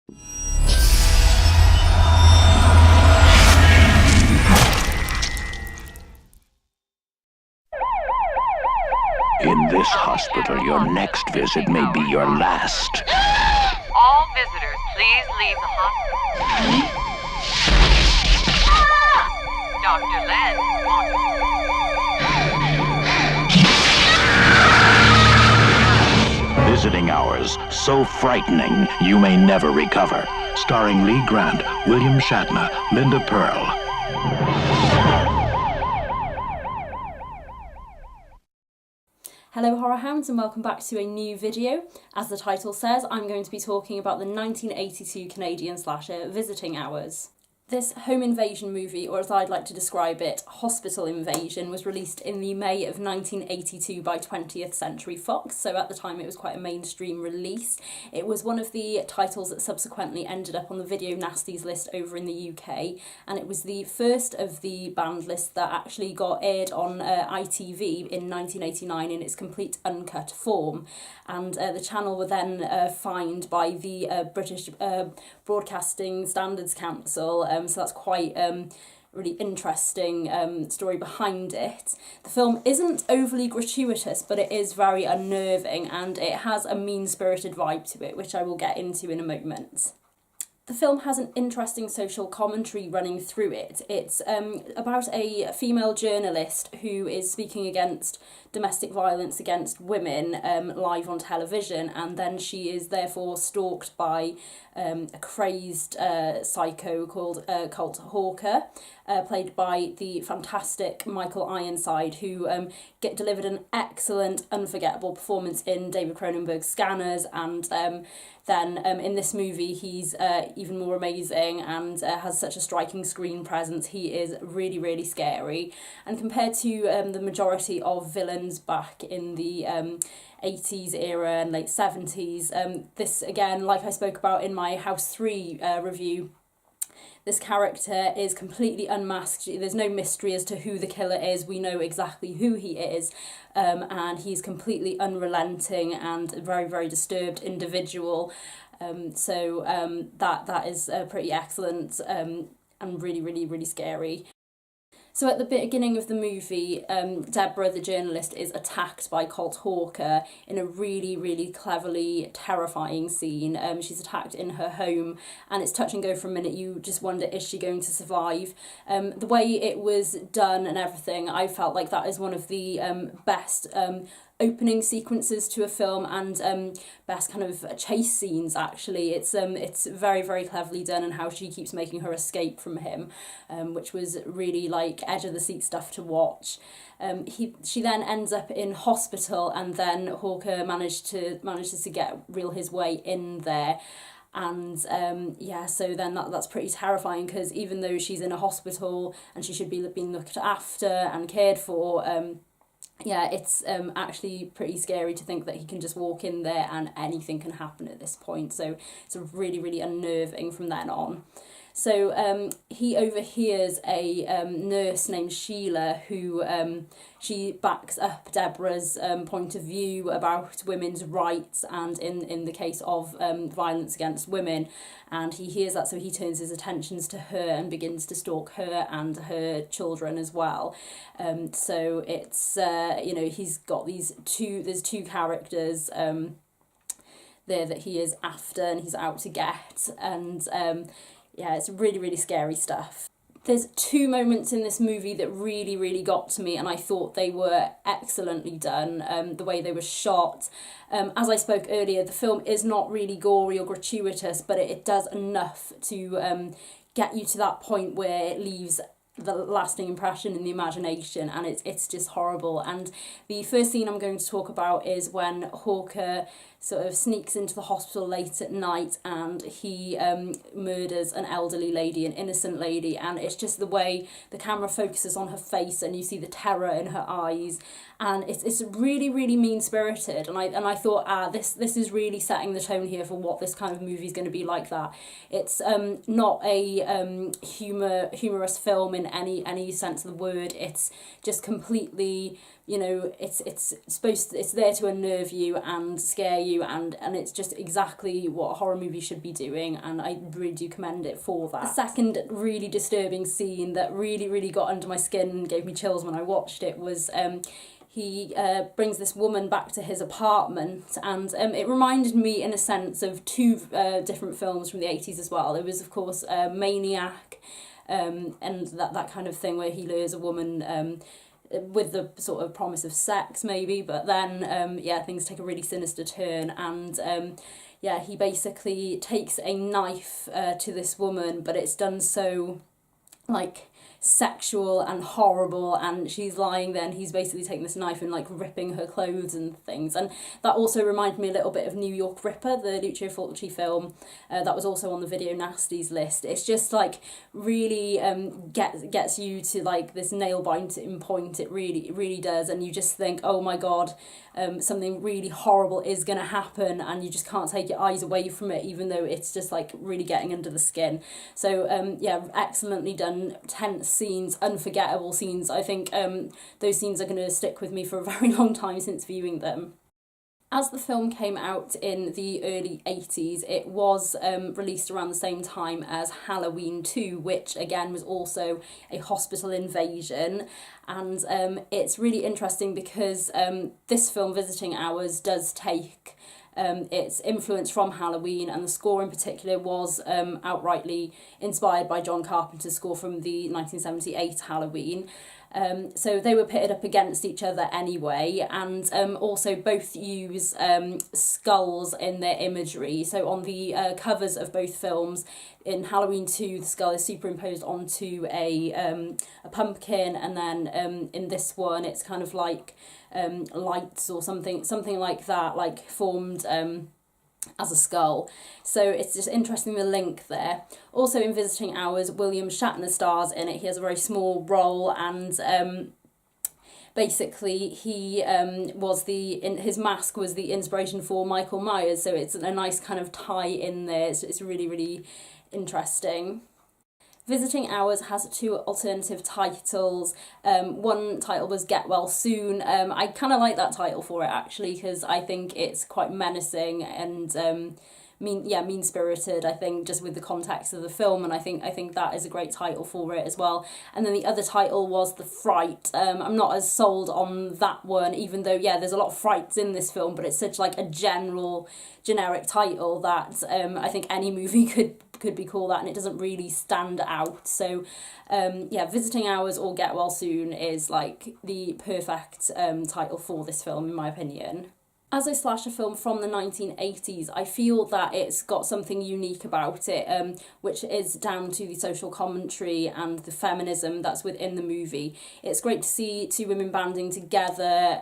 In this hospital, your next visit may be your last. All visitors, please leave the hospital. Dr. Len wants... Visiting hours so frightening you may never recover. Starring Lee Grant, William Shatner, Linda Pearl. Hello Horror Hounds and welcome back to a new video. As the title says, I'm going to be talking about the 1982 Canadian slasher Visiting Hours. This home invasion movie, or as I'd like to describe it, hospital invasion, was released in the May of 1982 by 20th Century Fox, so at the time it was quite a mainstream release. It was one of the titles that subsequently ended up on the Video Nasties list over in the UK, and it was the first of the banned lists that actually got aired on ITV in 1989 in its complete uncut form. And the channel were then fined by the British Broadcasting Standards Council, so that's quite really interesting story behind it. The film isn't overly gratuitous, but it is very unnerving, and it has a mean-spirited vibe to it, which I will get into in a moment. The film has an interesting social commentary running through it. It's about a female journalist who is speaking against domestic violence against women live on television, and then she is therefore stalked by a crazed psycho called Colt Hawker, played by the fantastic Michael Ironside, who delivered an excellent, unforgettable performance in David Cronenberg's Scanners, and then in this movie he's even more amazing and has such a striking screen presence. He is really, really scary, and compared to the majority of villains back in the 80s era and late 70s, this again, like I spoke about in my House 3 review, this character is completely unmasked. There's no mystery as to who the killer is. We know exactly who he is, and he's completely unrelenting and a very, very disturbed individual. So that is pretty excellent and really, really, really scary. So at the beginning of the movie, Deborah, the journalist, is attacked by Colt Hawker in a really, really cleverly terrifying scene. She's attacked in her home, and it's touch and go for a minute. You just wonder, is she going to survive? The way it was done and everything, I felt like that is one of the best opening sequences to a film, and best kind of chase scenes, actually. It's very, very cleverly done, and how she keeps making her escape from him, which was really like edge of the seat stuff to watch. She then ends up in hospital, and then Hawker manages to get reel his way in there. And so then that's pretty terrifying, because even though she's in a hospital and she should be being looked after and cared for, it's actually pretty scary to think that he can just walk in there and anything can happen at this point. So it's really, really unnerving from then on. So he overhears a nurse named Sheila who she backs up Deborah's point of view about women's rights and in the case of violence against women. And he hears that, so he turns his attentions to her and begins to stalk her and her children as well. So it's, he's got there's two characters there that he is after and he's out to get. And it's really, really scary stuff. There's two moments in this movie that really, really got to me, and I thought they were excellently done, the way they were shot. As I spoke earlier, the film is not really gory or gratuitous, but it does enough to get you to that point where it leaves the lasting impression in the imagination, and it's just horrible. And the first scene I'm going to talk about is when Hawker sort of sneaks into the hospital late at night, and he murders an elderly lady, an innocent lady, and it's just the way the camera focuses on her face and you see the terror in her eyes, and it's really, really mean-spirited, and I thought, this is really setting the tone here for what this kind of movie is going to be like. That it's not a humorous film in any sense of the word. It's just completely you know, it's there to unnerve you and scare you, and it's just exactly what a horror movie should be doing, and I really do commend it for that. The second really disturbing scene that really got under my skin and gave me chills when I watched it was he brings this woman back to his apartment, and it reminded me in a sense of two different films from the 80s as well. It was, of course, Maniac, and that kind of thing where he lures a woman with the sort of promise of sex maybe, but then things take a really sinister turn, and he basically takes a knife to this woman, but it's done so like sexual and horrible, and she's lying there and he's basically taking this knife and like ripping her clothes and things. And that also reminded me a little bit of New York Ripper, the Lucio Fulci film, that was also on the Video Nasties list. It's just like really gets you to like this nail biting point. It really does, and you just think, oh my god, something really horrible is going to happen, and you just can't take your eyes away from it, even though it's just like really getting under the skin. So excellently done, tense scenes, unforgettable scenes. I think those scenes are going to stick with me for a very long time since viewing them. As the film came out in the early 80s, it was released around the same time as Halloween 2, which again was also a hospital invasion. And it's really interesting because this film, Visiting Hours, does take its influence from Halloween, and the score in particular was outrightly inspired by John Carpenter's score from the 1978 Halloween. So they were pitted up against each other anyway, and also both use skulls in their imagery. So on the covers of both films, in Halloween 2, the skull is superimposed onto a pumpkin, and then in this one it's kind of like lights or something like that, like formed as a skull. So it's just interesting, the link there. Also in Visiting Hours, William Shatner stars in it. He has a very small role, and basically he his mask was the inspiration for Michael Myers, so it's a nice kind of tie in there. It's really interesting. Visiting Hours has two alternative titles. One title was Get Well Soon. I kind of like that title for it actually, because I think it's quite menacing and mean-spirited, I think, just with the context of the film, and I think that is a great title for it as well. And then the other title was The Fright. I'm not as sold on that one, even though there's a lot of frights in this film, but it's such like a generic title that I think any movie could be called that, and it doesn't really stand out. So Visiting Hours or Get Well Soon is like the perfect title for this film in my opinion. As a slasher film from the 1980s, I feel that it's got something unique about it, which is down to the social commentary and the feminism that's within the movie. It's great to see two women banding together,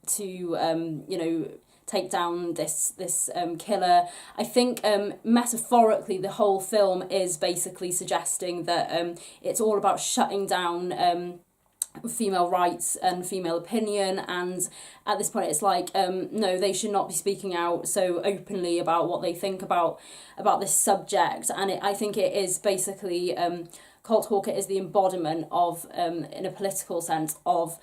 to take down this killer. I think metaphorically the whole film is basically suggesting that it's all about shutting down female rights and female opinion, and at this point it's like no, they should not be speaking out so openly about what they think about this subject. And I think it is basically Colt Hawker is the embodiment of in a political sense of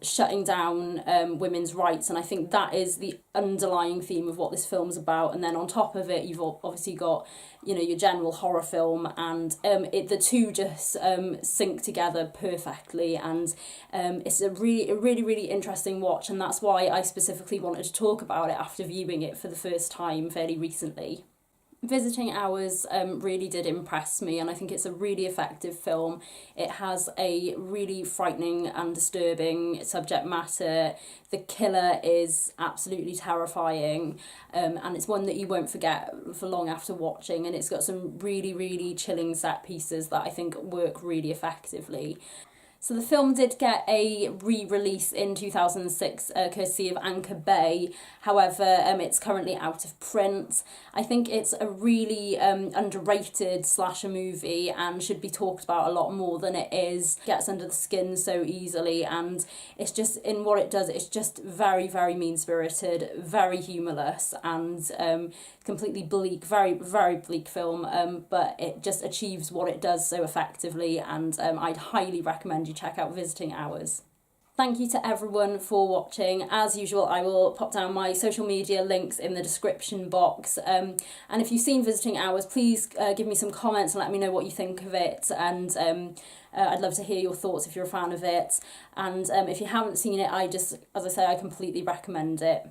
shutting down women's rights, and I think that is the underlying theme of what this film's about. And then on top of it, you've obviously got your general horror film, and the two just sync together perfectly, and it's a really interesting watch, and that's why I specifically wanted to talk about it after viewing it for the first time fairly recently. Visiting Hours really did impress me, and I think it's a really effective film. It has a really frightening and disturbing subject matter. The killer is absolutely terrifying, and it's one that you won't forget for long after watching, and it's got some really chilling set pieces that I think work really effectively. So the film did get a re-release in 2006, courtesy of Anchor Bay. However, it's currently out of print. I think it's a really underrated slasher movie and should be talked about a lot more than it is. It gets under the skin so easily, and it's just, in what it does, it's just very mean-spirited, very humourless, and completely bleak, very bleak film, but it just achieves what it does so effectively, and I'd highly recommend you check out Visiting Hours. Thank you to everyone for watching. As usual, I will pop down my social media links in the description box. And if you've seen Visiting Hours, please give me some comments and let me know what you think of it. And I'd love to hear your thoughts if you're a fan of it. And if you haven't seen it, as I say, I completely recommend it.